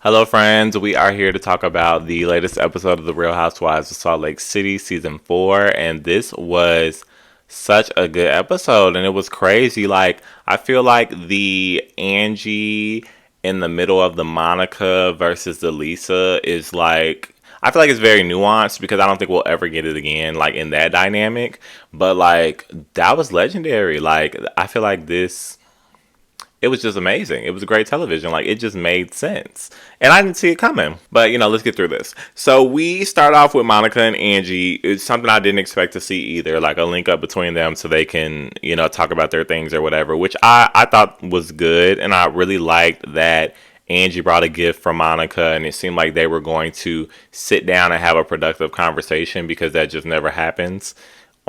Hello, friends. We are here to talk about the latest episode of The Real Housewives of Salt Lake City, season 4. And this was such a good episode, and it was crazy. Like, I feel like the Angie in the middle of the Monica versus the Lisa is like. I feel like it's very nuanced because I don't think we'll ever get it again, like in that dynamic. But like that was legendary. Like I feel like this it was just amazing. It was great television. Like it just made sense. And I didn't see it coming. But let's get through this. So we start off with Monica and Angie. It's something I didn't expect to see either. Like a link up between them so they can, talk about their things or whatever, which I thought was good. And I really liked that Angie brought a gift for Monica, and it seemed like they were going to sit down and have a productive conversation because that just never happens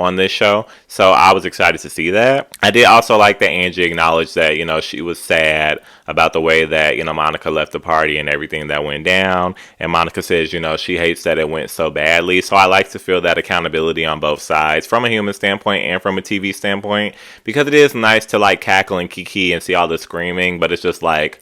on this show. So I was excited to see that. I did also like that Angie acknowledged that, she was sad about the way that, Monica left the party and everything that went down. And Monica says, she hates that it went so badly. So I like to feel that accountability on both sides from a human standpoint and from a TV standpoint, because it is nice to like cackle and kiki and see all the screaming, but it's just like,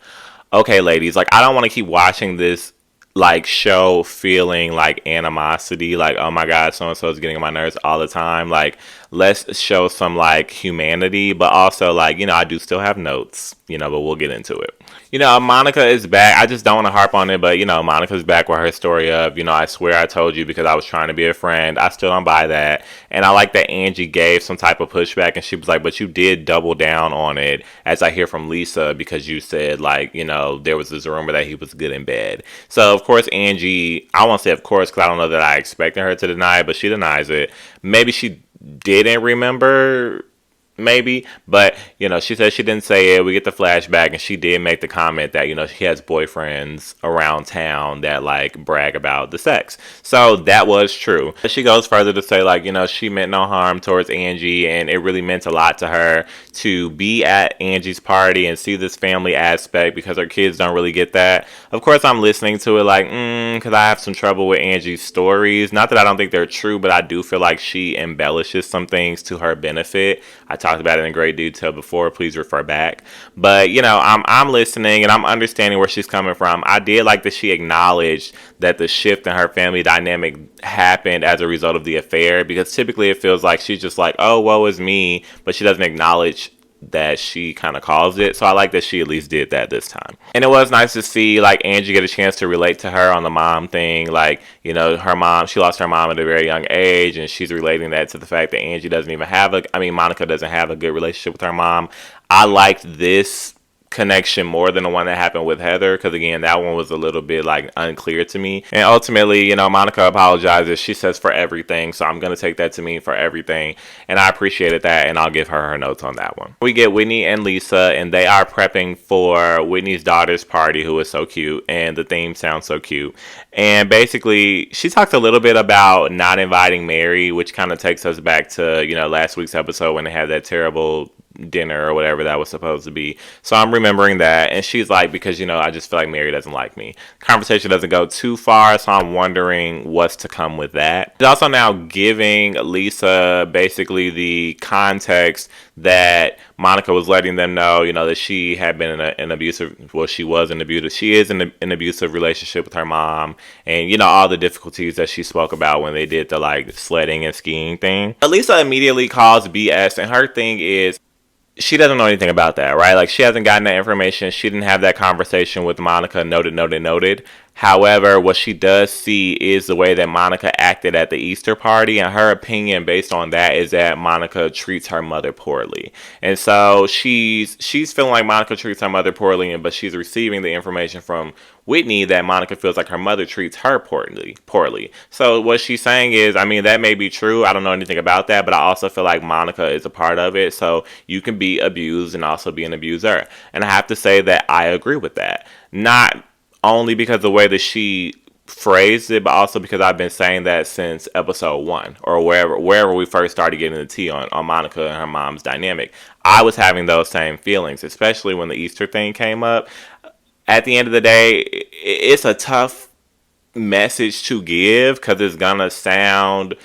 okay, ladies, like I don't want to keep watching this like show feeling like animosity, like oh my god, so and so is getting on my nerves all the time. Like let's show some like humanity, but also like I do still have notes, but we'll get into it. Monica is back. I just don't want to harp on it, but Monica's back with her story of I swear I told you because I was trying to be a friend. I still don't buy that, and I like that Angie gave some type of pushback, and she was like, but you did double down on it, as I hear from Lisa, because you said like there was this rumor that he was good in bed. So of course Angie, I won't say of course because I don't know that I expected her to deny it, but she denies it. Maybe she didn't remember, maybe, but she said she didn't say it. We get the flashback, and she did make the comment that she has boyfriends around town that like brag about the sex. So that was true. She goes further to say like she meant no harm towards Angie, and it really meant a lot to her to be at Angie's party and see this family aspect because her kids don't really get that. Of course I'm listening to it like because I have some trouble with Angie's stories. Not that I don't think they're true, but I do feel like she embellishes some things to her benefit. I talked about it in great detail before. Please refer back. But I'm listening and I'm understanding where she's coming from. I did like that she acknowledged that the shift in her family dynamic happened as a result of the affair, because typically it feels like she's just like, oh, woe is me, but she doesn't acknowledge that she kind of caused it. So I like that she at least did that this time. And it was nice to see like Angie get a chance to relate to her on the mom thing. Like, her mom, she lost her mom at a very young age, and she's relating that to the fact that Angie doesn't even have Monica doesn't have a good relationship with her mom. I liked this connection more than the one that happened with Heather, because again that one was a little bit like unclear to me. And ultimately Monica apologizes. She says for everything, so I'm gonna take that to mean for everything, and I appreciated that, and I'll give her notes on that one. We get Whitney and Lisa, and they are prepping for Whitney's daughter's party, who is so cute, and the theme sounds so cute. And basically she talks a little bit about not inviting Mary, which kind of takes us back to last week's episode when they had that terrible dinner or whatever that was supposed to be. So I'm remembering that, and she's like, because I just feel like Mary doesn't like me. Conversation doesn't go too far, so I'm wondering what's to come with that. It's also now giving Lisa basically the context that Monica was letting them know, that she had been in an abusive, well, she is in an abusive relationship with her mom, and all the difficulties that she spoke about when they did the like sledding and skiing thing. Lisa immediately calls BS, and her thing is she doesn't know anything about that, right? Like she hasn't gotten that information. She didn't have that conversation with Monica. Noted. However, what she does see is the way that Monica acted at the Easter party, and her opinion based on that is that Monica treats her mother poorly. And so she's feeling like Monica treats her mother poorly, but she's receiving the information from Whitney that Monica feels like her mother treats her poorly. So what she's saying is, that may be true. I don't know anything about that, but I also feel like Monica is a part of it. So you can be abused and also be an abuser. And I have to say that I agree with that. Not only because of the way that she phrased it, but also because I've been saying that since episode 1, or wherever we first started getting the tea on Monica and her mom's dynamic. I was having those same feelings, especially when the Easter thing came up. At the end of the day, it's a tough message to give because it's gonna sound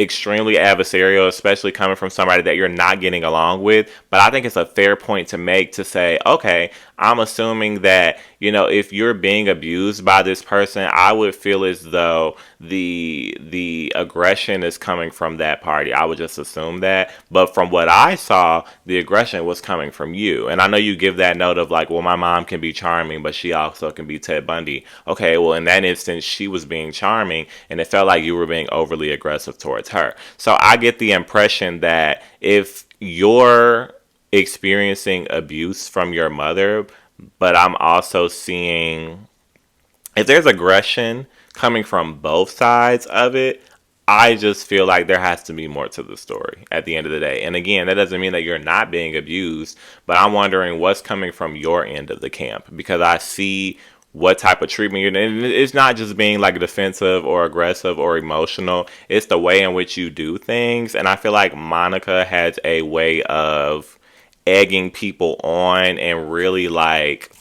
extremely adversarial, especially coming from somebody that you're not getting along with. But I think it's a fair point to make, to say, okay, I'm assuming that, if you're being abused by this person, I would feel as though the aggression is coming from that party. I would just assume that. But from what I saw, the aggression was coming from you. And I know you give that note of like, well, my mom can be charming, but she also can be Ted Bundy. Okay, well, in that instance, she was being charming, and it felt like you were being overly aggressive towards her. So I get the impression that if you're experiencing abuse from your mother, but I'm also seeing if there's aggression coming from both sides of it, I just feel like there has to be more to the story at the end of the day. And again, that doesn't mean that you're not being abused, but I'm wondering what's coming from your end of the camp, because I see what type of treatment you're in. And it's not just being like defensive or aggressive or emotional, it's the way in which you do things. And I feel like Monica has a way of egging people on and really like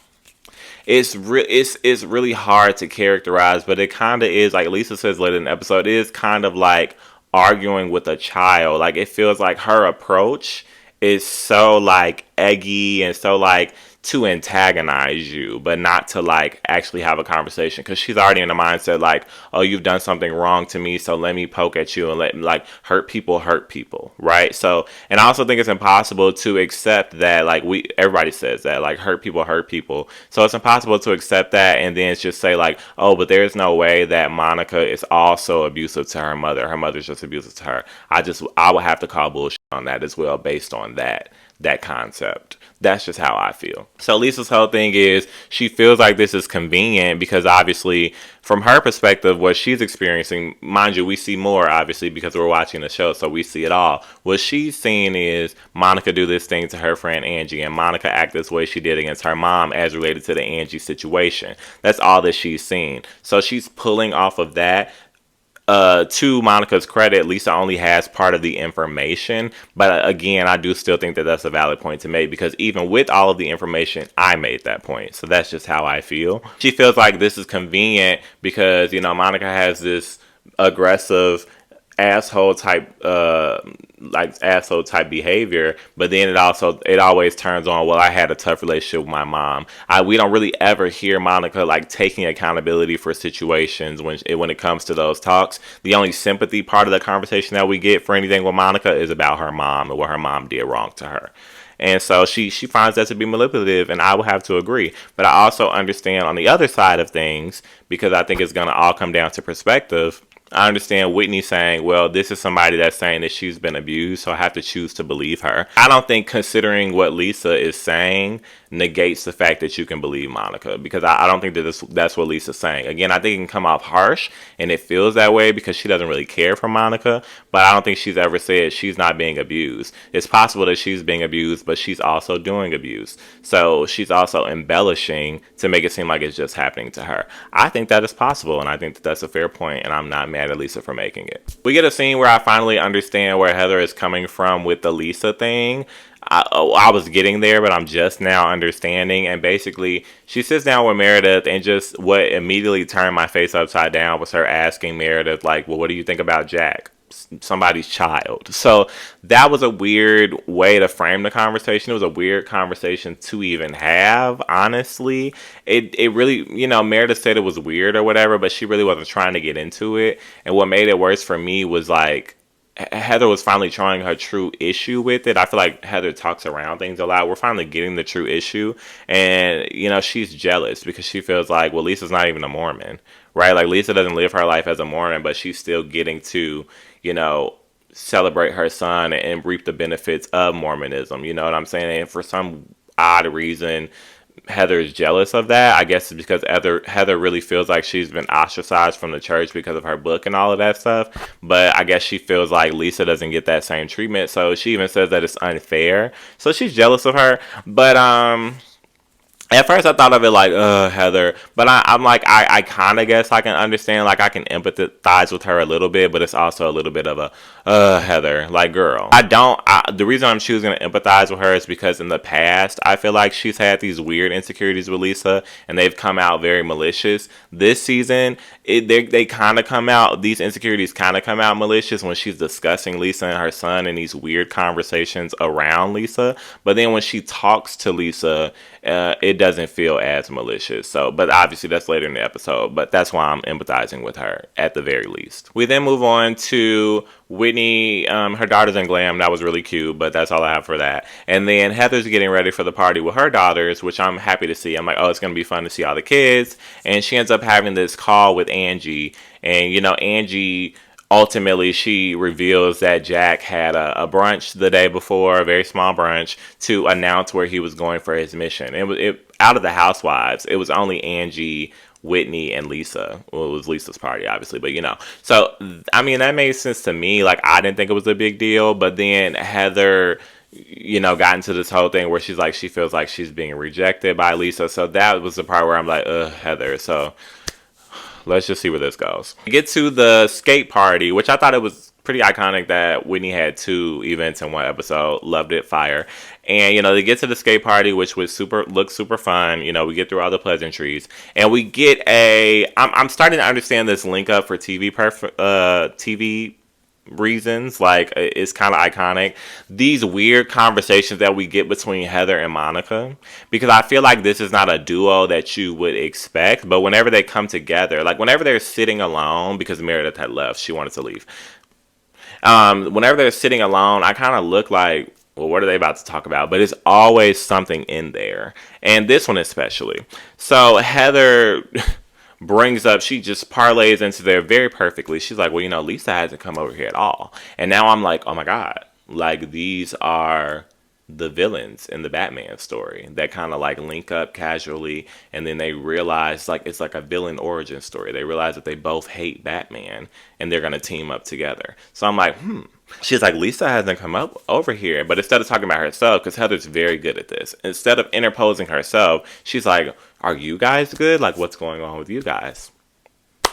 it's really hard to characterize, but it kind of is like Lisa says later in the episode. It is kind of like arguing with a child. Like it feels like her approach is so like eggy and so like to antagonize you, but not to like actually have a conversation, because she's already in the mindset like, oh, you've done something wrong to me, so let me poke at you and let like hurt people, right? So, and I also think it's impossible to accept that, like everybody says that like hurt people, so it's impossible to accept that and then just say like, oh, but there's no way that Monica is also abusive to her mother's just abusive to her. I would have to call bullshit on that as well, based on that concept. That's just how I feel. So Lisa's whole thing is she feels like this is convenient because obviously from her perspective, what she's experiencing, mind you, we see more obviously because we're watching the show, so we see it all. What she's seeing is Monica do this thing to her friend Angie, and Monica act this way she did against her mom as related to the Angie situation. That's all that she's seen. So she's pulling off of that. To Monica's credit, Lisa only has part of the information, but again, I do still think that that's a valid point to make, because even with all of the information, I made that point. So that's just how I feel. She feels like this is convenient because, Monica has this aggressive asshole type asshole type behavior, but then it always turns on, well, I had a tough relationship with my mom. We don't really ever hear Monica like taking accountability for situations when it comes to those talks. The only sympathy part of the conversation that we get for anything with Monica is about her mom and what her mom did wrong to her. And so she finds that to be manipulative, and I would have to agree. But I also understand on the other side of things, because I think it's going to all come down to perspective. I understand Whitney saying, well, this is somebody that's saying that she's been abused, so I have to choose to believe her. I don't think considering what Lisa is saying negates the fact that you can believe Monica, because I don't think that that's what Lisa's saying. Again, I think it can come off harsh, and it feels that way because she doesn't really care for Monica, but I don't think she's ever said she's not being abused. It's possible that she's being abused, but she's also doing abuse. So she's also embellishing to make it seem like it's just happening to her. I think that is possible, and I think that that's a fair point, and I'm not mad at Lisa for making it. We get a scene where I finally understand where Heather is coming from with the Lisa thing. I was getting there, but I'm just now understanding. And basically, she sits down with Meredith, and just what immediately turned my face upside down was her asking Meredith, like, well, what do you think about Jack? Somebody's child. So that was a weird way to frame the conversation. It was a weird conversation to even have, honestly. It really, Meredith said it was weird or whatever, but she really wasn't trying to get into it. And what made it worse for me was like, Heather was finally showing her true issue with it. I feel like Heather talks around things a lot. We're finally getting the true issue. And, she's jealous because she feels like, well, Lisa's not even a Mormon, right? Like, Lisa doesn't live her life as a Mormon, but she's still getting to, celebrate her son and reap the benefits of Mormonism. You know what I'm saying? And for some odd reason, Heather is jealous of that. I guess it's because Heather really feels like she's been ostracized from the church because of her book and all of that stuff. But I guess she feels like Lisa doesn't get that same treatment. So she even says that it's unfair. So she's jealous of her. But at first I thought of it like, Heather. But I'm like, I kind of guess I can understand. Like, I can empathize with her a little bit. But it's also a little bit of a, Heather. Like, girl. The reason I'm choosing to empathize with her is because in the past, I feel like she's had these weird insecurities with Lisa. And they've come out very malicious. This season, they kind of come out, these insecurities kind of come out malicious when she's discussing Lisa and her son in these weird conversations around Lisa. But then when she talks to Lisa, it doesn't feel as malicious. So, but obviously that's later in the episode. But that's why I'm empathizing with her at the very least. We then move on to Whitney. Her daughter's in glam. That was really cute, but that's all I have for that. And then Heather's getting ready for the party with her daughters, which I'm happy to see. I'm like, oh, it's gonna be fun to see all the kids. And she ends up having this call with Angie, and Angie ultimately she reveals that Jack had a brunch the day before, a very small brunch, to announce where he was going for his mission. It out of the housewives, it was only Angie, Whitney, and Lisa. Well, it was Lisa's party, obviously, but So I mean, that made sense to me. Like, I didn't think it was a big deal, but then Heather got into this whole thing where she's like, she feels like she's being rejected by Lisa. So that was the part where I'm like, ugh, Heather. So let's just see where this goes. We get to the skate party, which I thought it was pretty iconic that Whitney had 2 events in one episode. Loved it, fire. And they get to the skate party, which was looked super fun. We get through all the pleasantries, and we get I'm starting to understand this link up for TV reasons. Like, it's kind of iconic, these weird conversations that we get between Heather and Monica, because I feel like this is not a duo that you would expect, but whenever they come together, like whenever they're sitting alone, because Meredith had left, she wanted to leave, whenever they're sitting alone, I kind of look like, well, what are they about to talk about? But it's always something in there, and this one especially. So Heather brings up, she just parlays into there very perfectly. She's like, well, Lisa hasn't come over here at all. And now I'm like, oh my God, like these are the villains in the Batman story that kind of like link up casually, and then they realize like it's like a villain origin story. They realize that they both hate Batman and they're gonna team up together. So I'm like, She's like, Lisa hasn't come up over here, but instead of talking about herself, because Heather's very good at this, instead of interposing herself, she's like, are you guys good? Like, what's going on with you guys?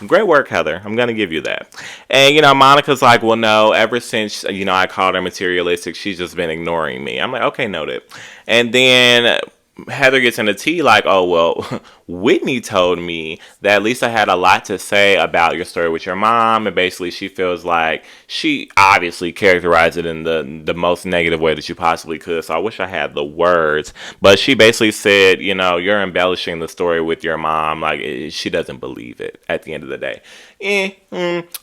Great work, Heather. I'm going to give you that. And, Monica's like, well, no, ever since, I called her materialistic, she's just been ignoring me. I'm like, okay, noted. And then Heather gets into tea like, oh, well, Whitney told me that Lisa had a lot to say about your story with your mom. And basically she feels like she obviously characterized it in the most negative way that you possibly could. So I wish I had the words. But she basically said, you're embellishing the story with your mom. Like, she doesn't believe it at the end of the day.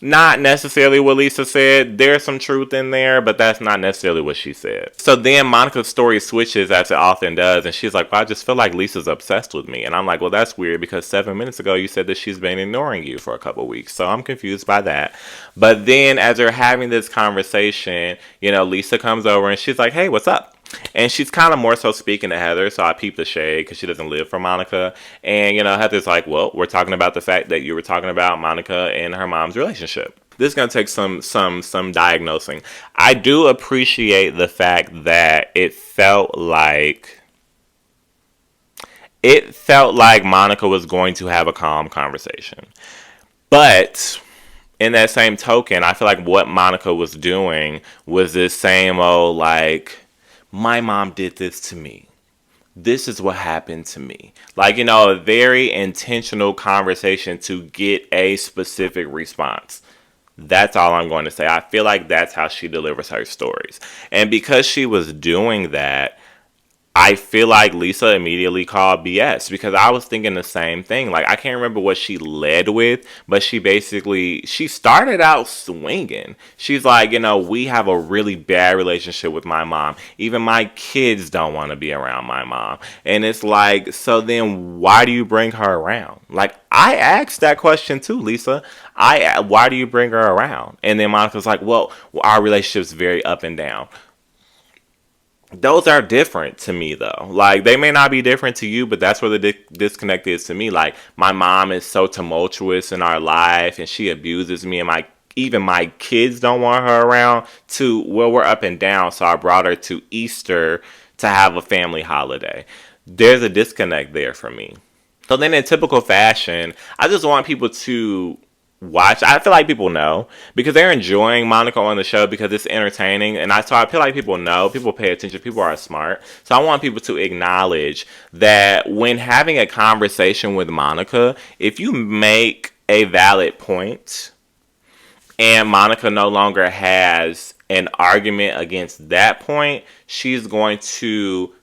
Not necessarily what Lisa said. There's some truth in there, but that's not necessarily what she said. So then Monica's story switches, as it often does, and she's like, well, I just feel like Lisa's obsessed with me. And I'm like, well, that's weird, because 7 minutes ago you said that she's been ignoring you for a couple weeks. So I'm confused by that. But then as they're having this conversation, Lisa comes over and she's like, hey, what's up? And she's kind of more so speaking to Heather, so I peep the shade because she doesn't live for Monica. And, Heather's like, well, we're talking about the fact that you were talking about Monica and her mom's relationship. This is going to take some diagnosing. I do appreciate the fact that it felt like Monica was going to have a calm conversation. But in that same token, I feel like what Monica was doing was this same old, like, my mom did this to me. This is what happened to me. Like, a very intentional conversation to get a specific response. That's all I'm going to say. I feel like that's how she delivers her stories. And because she was doing that, I feel like Lisa immediately called BS, because I was thinking the same thing. Like, I can't remember what she led with, but she started out swinging. She's like, we have a really bad relationship with my mom. Even my kids don't want to be around my mom. And it's like, so then why do you bring her around? Like, I asked that question too, Lisa. Why do you bring her around? And then Monica's like, well, our relationship's very up and down. Those are different to me, though. Like, they may not be different to you, but that's where the disconnect is to me. Like, my mom is so tumultuous in our life, and she abuses me, and even my kids don't want her around, to, well, we're up and down, so I brought her to Easter to have a family holiday. There's a disconnect there for me. So then in typical fashion, I just want people to watch. I feel like people know, because they're enjoying Monica on the show because it's entertaining, and I feel like people know, people pay attention, people are smart. So I want people to acknowledge that when having a conversation with Monica, if you make a valid point and Monica no longer has an argument against that point, she's going to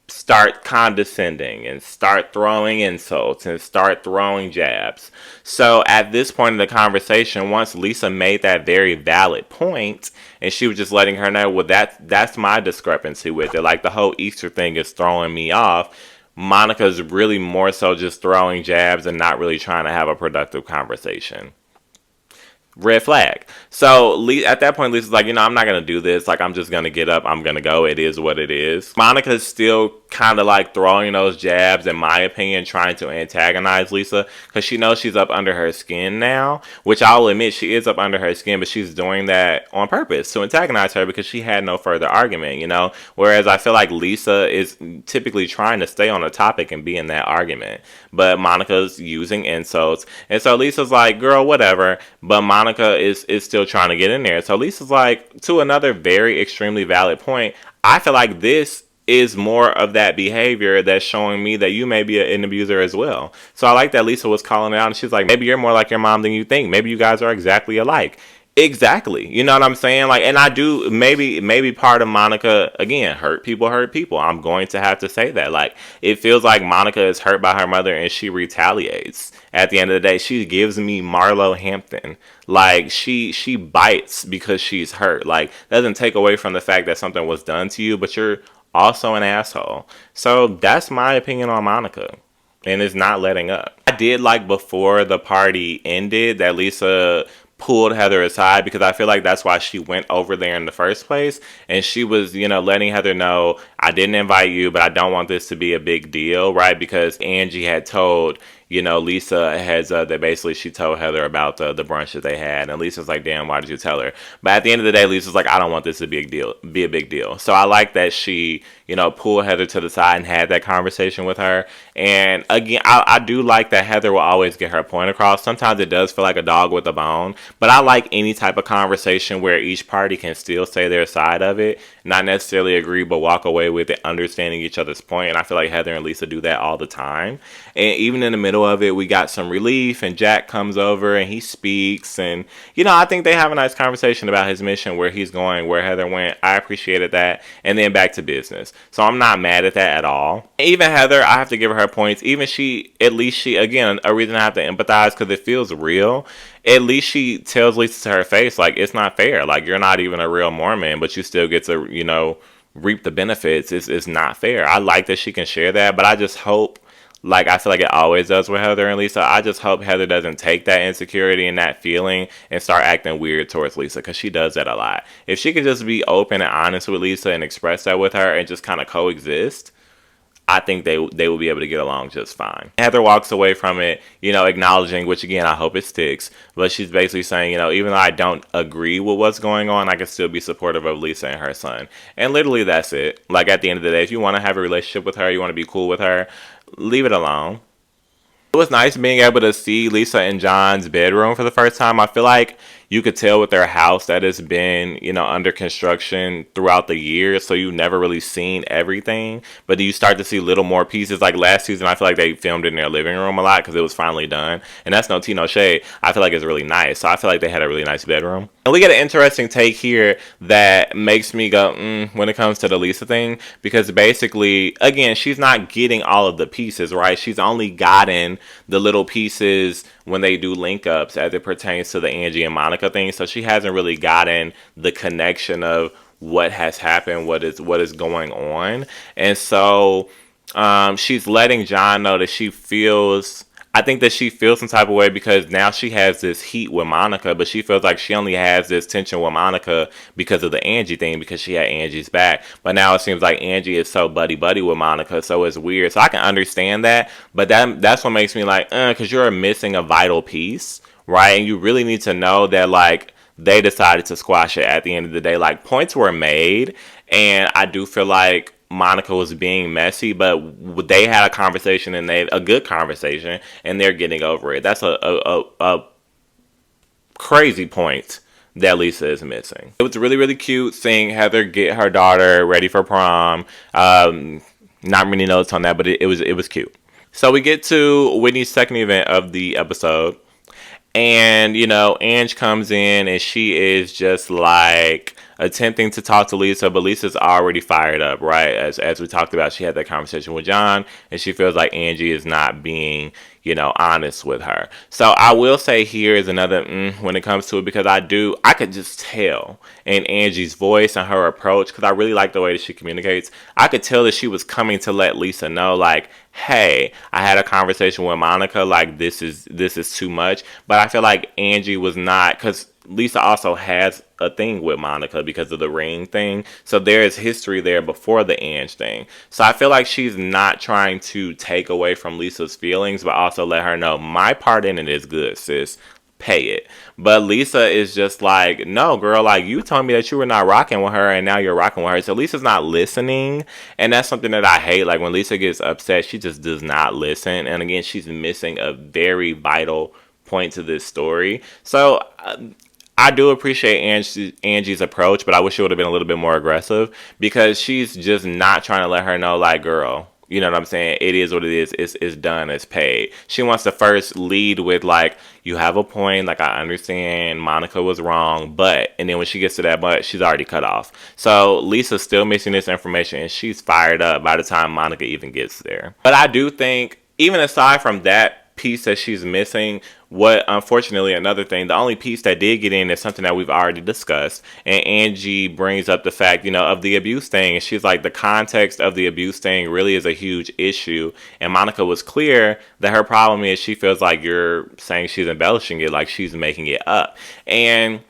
start condescending and start throwing insults and start throwing jabs. So at this point in the conversation, once Lisa made that very valid point, and she was just letting her know, well, that's my discrepancy with it. Like the whole Easter thing is throwing me off. Monica's really more so just throwing jabs and not really trying to have a productive conversation. Red flag. So at that point, Lisa's like, I'm not gonna do this. Like, I'm just gonna get up. I'm gonna go. It is what it is. Monica's still kind of like throwing those jabs, in my opinion, trying to antagonize Lisa because she knows she's up under her skin now. Which I'll admit, she is up under her skin, but she's doing that on purpose to antagonize her because she had no further argument. Whereas I feel like Lisa is typically trying to stay on the topic and be in that argument, but Monica's using insults, and so Lisa's like, "Girl, whatever." But Monica is still trying to get in there. So Lisa's like, to another very extremely valid point, I feel like this is more of that behavior that's showing me that you may be an abuser as well. So I like that Lisa was calling it out, and she's like, maybe you're more like your mom than you think. Maybe you guys are exactly alike. Exactly. You know what I'm saying? Like, and I do, maybe part of Monica, again, hurt people hurt people. I'm going to have to say that. Like, it feels like Monica is hurt by her mother and she retaliates. At the end of the day, she gives me Marlo Hampton. Like, she bites because she's hurt. Like, doesn't take away from the fact that something was done to you, but you're also an asshole. So that's my opinion on Monica, and it's not letting up. I did like before the party ended that Lisa pulled Heather aside, because I feel like that's why she went over there in the first place. And she was, letting Heather know, I didn't invite you, but I don't want this to be a big deal, right? Because Angie had told, Lisa has, that basically she told Heather about the brunch that they had. And Lisa's like, damn, why did you tell her? But at the end of the day, Lisa's like, I don't want this to be a big deal. So I like that she, pulled Heather to the side and had that conversation with her. And again, I do like that Heather will always get her point across. Sometimes it does feel like a dog with a bone, but I like any type of conversation where each party can still say their side of it, not necessarily agree, but walk away with it, understanding each other's point. And I feel like Heather and Lisa do that all the time. And even in the middle of it, we got some relief, and Jack comes over and he speaks. And, I think they have a nice conversation about his mission, where he's going, where Heather went. I appreciated that. And then back to business. So I'm not mad at that at all. Even Heather, I have to give her points. Even at least she, again, a reason I have to empathize because it feels real. At least she tells Lisa to her face, like, it's not fair. Like, you're not even a real Mormon, but you still get to, reap the benefits. It's not fair. I like that she can share that, but I just hope, like I feel like it always does with Heather and Lisa, I just hope Heather doesn't take that insecurity and that feeling and start acting weird towards Lisa, because she does that a lot. If she could just be open and honest with Lisa and express that with her and just kind of coexist, I think they will be able to get along just fine. Heather walks away from it, acknowledging, which again, I hope it sticks, but she's basically saying, even though I don't agree with what's going on, I can still be supportive of Lisa and her son. And literally that's it. Like, at the end of the day, if you want to have a relationship with her, you want to be cool with her, leave it alone. It was nice being able to see Lisa and John's bedroom for the first time. I feel like you could tell with their house that it's been, under construction throughout the years, so you've never really seen everything. But you start to see little more pieces. Like last season, I feel like they filmed in their living room a lot because it was finally done. And that's no tea, no shade. I feel like it's really nice. So I feel like they had a really nice bedroom. And we get an interesting take here that makes me go, when it comes to the Lisa thing. Because basically, again, she's not getting all of the pieces, right? She's only gotten the little pieces when they do link ups as it pertains to the Angie and Monica thing. So she hasn't really gotten the connection of what has happened, what is going on. And so she's letting John know that I think that she feels some type of way because now she has this heat with Monica, but she feels like she only has this tension with Monica because of the Angie thing, because she had Angie's back. But now it seems like Angie is so buddy-buddy with Monica, so it's weird. So I can understand that, but that's what makes me like, because you're missing a vital piece, right? And you really need to know that, like, they decided to squash it at the end of the day. Like, points were made, and I do feel like Monica was being messy, but they had a conversation, and a good conversation, and they're getting over it. That's a crazy point that Lisa is missing. It was really, really cute seeing Heather get her daughter ready for prom. Not many notes on that, but it was cute. So we get to Whitney's second event of the episode. And, Ange comes in and she is just like attempting to talk to Lisa, but Lisa's already fired up, right? As we talked about, she had that conversation with John, and she feels like Angie is not being, honest with her. So I will say here is another when it comes to it, because I could just tell in Angie's voice and her approach, because I really like the way that she communicates. I could tell that she was coming to let Lisa know, like, hey, I had a conversation with Monica, like this is too much. But I feel like Angie was not, because Lisa also has a thing with Monica because of the ring thing. So there is history there before the Ange thing. So I feel like she's not trying to take away from Lisa's feelings, but also let her know my part in it is good, sis. Pay it. But Lisa is just like, no, girl, like you told me that you were not rocking with her and now you're rocking with her. So Lisa's not listening. And that's something that I hate. Like when Lisa gets upset, she just does not listen. And again, she's missing a very vital point to this story. So I do appreciate Angie's approach, but I wish it would have been a little bit more aggressive, because she's just not trying to let her know, like, girl, you know what I'm saying? It is what it is. It's done. It's paid. She wants to first lead with, like, you have a point. Like, I understand Monica was wrong, but, and then when she gets to that but, she's already cut off. So Lisa's still missing this information, and she's fired up by the time Monica even gets there. But I do think, even aside from that piece that she's missing, what unfortunately another thing, the only piece that did get in is something that we've already discussed, and Angie brings up the fact, of the abuse thing, and she's like, the context of the abuse thing really is a huge issue, and Monica was clear that her problem is she feels like you're saying she's embellishing it, like she's making it up. And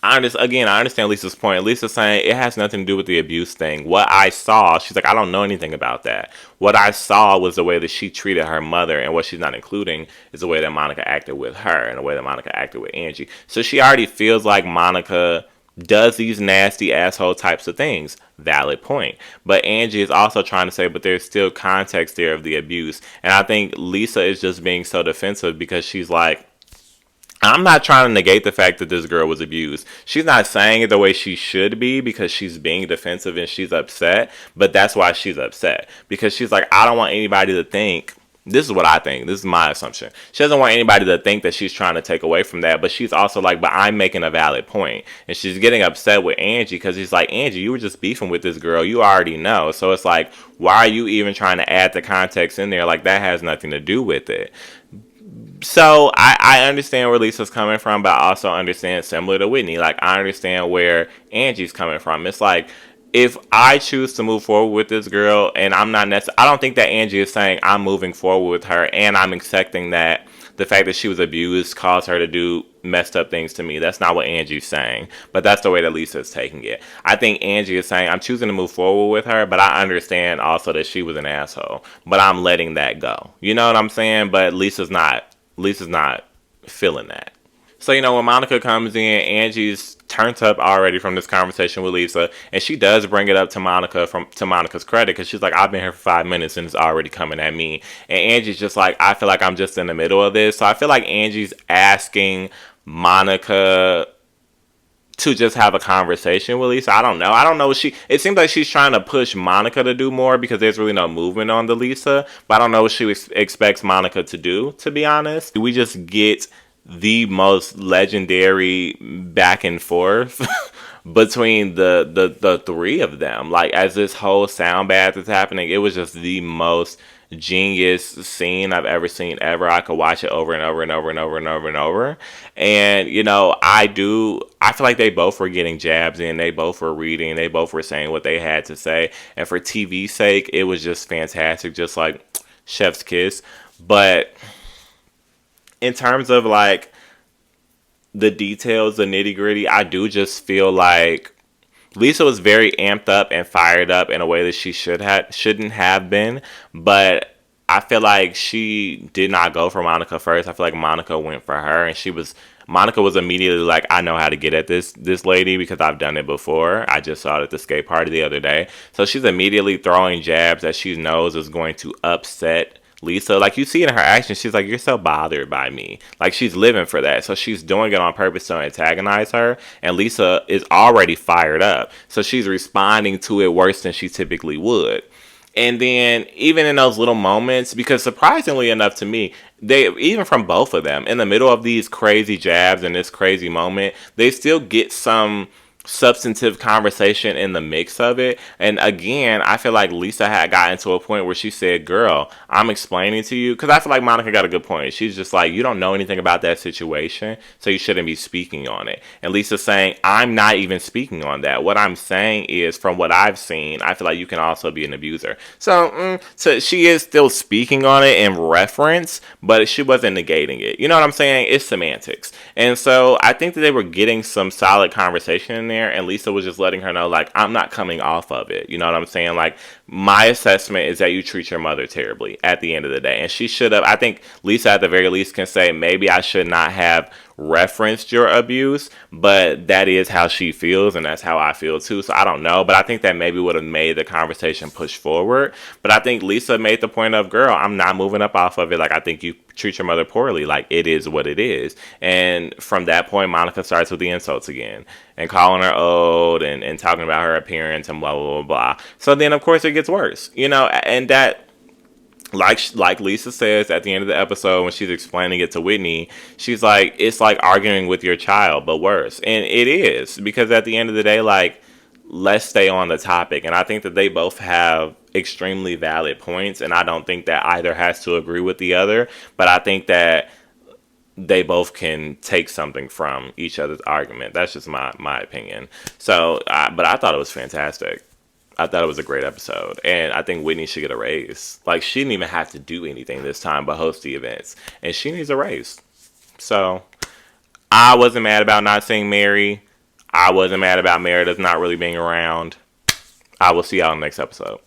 I understand Lisa's point. Lisa's saying it has nothing to do with the abuse thing. What I saw, she's like, I don't know anything about that. What I saw was the way that she treated her mother, and what she's not including is the way that Monica acted with her and the way that Monica acted with Angie. So she already feels like Monica does these nasty asshole types of things. Valid point. But Angie is also trying to say, but there's still context there of the abuse. And I think Lisa is just being so defensive because she's like, I'm not trying to negate the fact that this girl was abused. She's not saying it the way she should be because she's being defensive and she's upset, but that's why she's upset. Because she's like, I don't want anybody to think, this is what I think, this is my assumption. She doesn't want anybody to think that she's trying to take away from that, but she's also like, but I'm making a valid point. And she's getting upset with Angie because he's like, Angie, you were just beefing with this girl. You already know. So it's like, why are you even trying to add the context in there? Like, that has nothing to do with it. So I understand where Lisa's coming from, but I also understand, similar to Whitney, like I understand where Angie's coming from. It's like, if I choose to move forward with this girl, and I'm not I don't think that Angie is saying I'm moving forward with her and I'm accepting that the fact that she was abused caused her to do messed up things to me. That's not what Angie's saying, but that's the way that Lisa is taking it. I think Angie is saying I'm choosing to move forward with her, but I understand also that she was an asshole, but I'm letting that go. You know what I'm saying? But Lisa's not feeling that. So, when Monica comes in, Angie's turned up already from this conversation with Lisa, and she does bring it up to Monica to Monica's credit, because she's like, I've been here for 5 minutes and it's already coming at me. And Angie's just like, I feel like I'm just in the middle of this. So I feel like Angie's asking Monica to just have a conversation with Lisa. I don't know. It seems like she's trying to push Monica to do more because there's really no movement on the Lisa. But I don't know what she expects Monica to do, to be honest. We just get the most legendary back and forth between the three of them. Like, as this whole sound bath is happening, it was just the most genius scene I've ever seen ever. I could watch it over and over and over and over and over and over. And, I feel like they both were getting jabs in. They both were reading. They both were saying what they had to say. And for TV's sake, it was just fantastic. Just like chef's kiss. But in terms of like the details, the nitty gritty, I do just feel like Lisa was very amped up and fired up in a way that she shouldn't have been. But I feel like she did not go for Monica first. I feel like Monica went for her, and Monica was immediately like, I know how to get at this lady because I've done it before. I just saw it at the skate party the other day. So she's immediately throwing jabs that she knows is going to upset Lisa. Like, you see in her actions, she's like, you're so bothered by me. Like, she's living for that. So she's doing it on purpose to antagonize her. And Lisa is already fired up. So she's responding to it worse than she typically would. And then even in those little moments, because surprisingly enough to me, they, even from both of them, in the middle of these crazy jabs and this crazy moment, they still get some substantive conversation in the mix of it. And again, I feel like Lisa had gotten to a point where she said, girl, I'm explaining to you, because I feel like Monica got a good point. She's just like, you don't know anything about that situation, so you shouldn't be speaking on it. And Lisa's saying, I'm not even speaking on that. What I'm saying is, from what I've seen, I feel like you can also be an abuser. So she is still speaking on it in reference, but she wasn't negating it. You know what I'm saying? It's semantics. And so I think that they were getting some solid conversation in there, and Lisa was just letting her know, like, I'm not coming off of it. You know what I'm saying? Like, my assessment is that you treat your mother terribly at the end of the day. And she should have, I think Lisa at the very least can say, maybe I should not have referenced your abuse, but that is how she feels, and that's how I feel too. So I don't know, but I think that maybe would have made the conversation push forward. But I think Lisa made the point of, girl, I'm not moving up off of it. Like, I think you treat your mother poorly. Like, it is what it is. And from that point, Monica starts with the insults again and calling her old and talking about her appearance and blah, blah, blah, blah. So then, of course, it gets worse, you know, and that, like Lisa says at the end of the episode when she's explaining it to Whitney, she's like, it's like arguing with your child, but worse. And it is, because at the end of the day, like, let's stay on the topic. And I think that they both have extremely valid points, and I don't think that either has to agree with the other, but I think that they both can take something from each other's argument. That's just my opinion. So, but I thought it was fantastic. I thought it was a great episode, and I think Whitney should get a raise. Like, she didn't even have to do anything this time but host the events, and she needs a raise. So, I wasn't mad about not seeing Mary. I wasn't mad about Meredith not really being around. I will see y'all in the next episode.